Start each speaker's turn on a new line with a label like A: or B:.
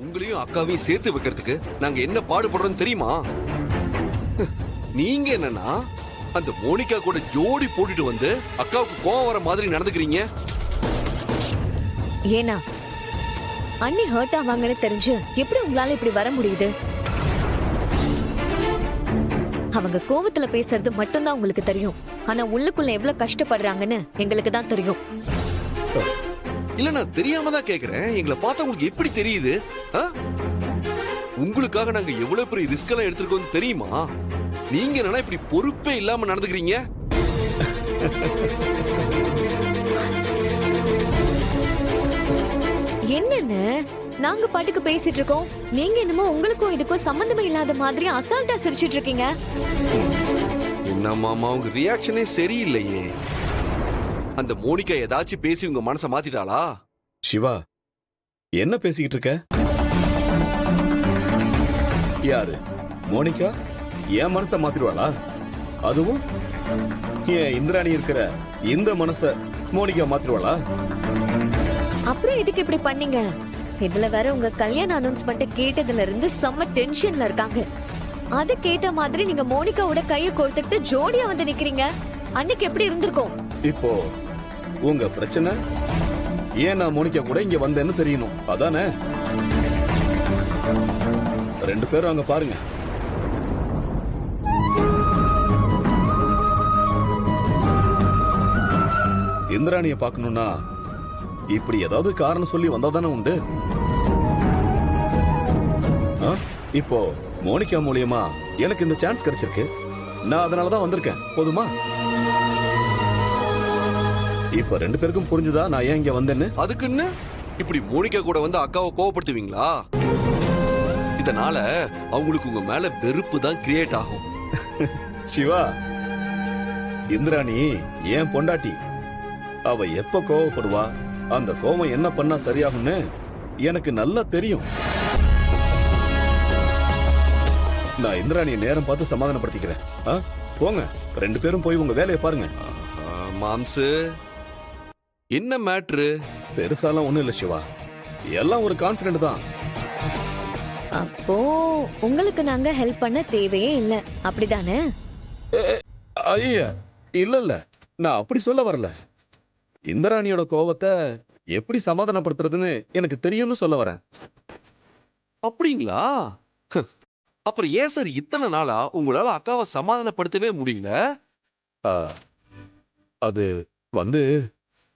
A: உங்களையும் அக்காவையும் சேர்த்து வைக்கிறதுக்கு நாங்க என்ன பாடுபடுறோம் தெரியுமா? நீங்க என்னன்னா அந்த மோனிகா கூட ஜோடி போட்டுட்டு வந்து அக்காவுக்கு கோவம் வர மாதிரி நடந்துக்கிறீங்க.
B: ஏனா அண்ணி ஹர்ட் ஆவாங்கன்னு தெரிஞ்சு எப்படி உங்களால இப்படி வர முடியுது? அவங்க கோவத்துல பேசுறது மட்டும்தான் உங்களுக்கு தெரியும். ஆனா உள்ளுக்குள்ள எவ்வளவு கஷ்டப்படுறாங்கன்னு எங்களுக்கு தான் தெரியும்.
A: இல்ல நான் தெரியாம தான் கேக்குறேன். எங்களை பார்த்தா உங்களுக்கு எப்படி தெரியுது? உங்களுக்காக நாங்க எவ்வளவு பெரிய ரிஸ்க் எல்லாம் எடுத்திருக்கோம் தெரியுமா? நீங்க என்னன்னா இப்படி பொறுப்பே இல்லாம நடந்துக்கிறீங்க.
B: என்னன்னு நாங்க பாட்டுக்கு பேசிட்டு இருக்கோம், நீங்க என்னமோ உங்களுக்கும் இதுக்கும் சம்பந்தமே இல்லாத மாதிரி அசால்ட்டா சிரிச்சிட்டு இருக்கீங்க.
A: என்ன மாமா உங்க ரியாக்ஷனே சரியில்லையே. அந்த மோனிகா ஏதாச்சும் பேசி உங்க மனசை மாத்திட்டாளா?
C: சிவா, என்ன பேசிக்கிட்டு இருக்க? யாரு மோனிகா என் மனச மாத்திருவாளா? அதுவும் ஏன் இந்திராணி இருக்கிற இந்த மனச மோனிகா மாத்திருவாளா?
B: அப்புறம் எதுக்கு இப்படி பண்ணீங்க? இதுல வேற உங்க கல்யாண அனௌன்ஸ்மெண்ட் கேட்டதுல இருந்து செம்ம டென்ஷன்ல இருக்காங்க. அது கேட்ட மாதிரி நீங்க மோனிகாவோட கைய கோர்த்துட்டு ஜோடியா வந்து நிக்கிறீங்க. அன்னைக்கு எப்படி இருந்திருக்கும்?
C: இப்போ உங்க பிரச்சனை ஏன் நான் மோனிகா கூட இங்க வந்தேன்னு தெரியணும், அதானே? ரெண்டு பேரும் அங்க பாருங்க. இந்திராணிய பாக்கணும்னா இப்படி ஏதாவது காரணம் சொல்லி வந்தாதானே உண்டு. இப்போ மோனிகா மூலியமா எனக்கு இந்த சான்ஸ் கிடைச்சிருக்கு. நான் அதனாலதான் வந்திருக்கேன். போதுமா? இப்ப ரெண்டு பேருக்கும் புரிஞ்சுதா நான் ஏன் இங்க வந்தேன்னு?
A: அதுக்குன்னு இப்படி மோனிகா கூட வந்து அக்காவை கோவப்படுத்துவீங்களா? இதனால அவங்களுக்கு உங்க மேல வெறுப்பு தான் கிரியேட் ஆகும்.
C: சிவா, இந்திராணி ஏன் பொண்டாட்டி. அவ எப்ப கோவப்படுவா, அந்த கோவம் என்ன பண்ணா சரியாகும்னு எனக்கு நல்லா தெரியும். நான் இந்திராணியை நேரம் பார்த்து சமாதானப்படுத்திக்கிறேன். போங்க, ரெண்டு பேரும் போய் உங்க வேலையை பாருங்க.
A: மாம்சு, என்ன மேட்ரு?
C: பெருசாலாம் ஒண்ணும் இல்ல சிவா, எல்லாம் ஒரு கான்பிடன்ட் தான்.
B: அப்போ உங்களுக்கு நாங்க ஹெல்ப் பண்ண தேவையே இல்ல, அப்படிதானே?
C: ஐயா, இல்ல இல்ல, நான் அப்படி சொல்ல வரல. இந்திராணியோட கோவத்தை எப்படி சமாதானப்படுத்துறதுன்னு எனக்கு தெரியும்னு சொல்ல வரேன்.
A: அப்படிங்களா? அப்புறம் ஏன் சார் இத்தனை நாளா உங்களால அக்காவை சமாதானப்படுத்தவே முடியல?
C: அது வந்து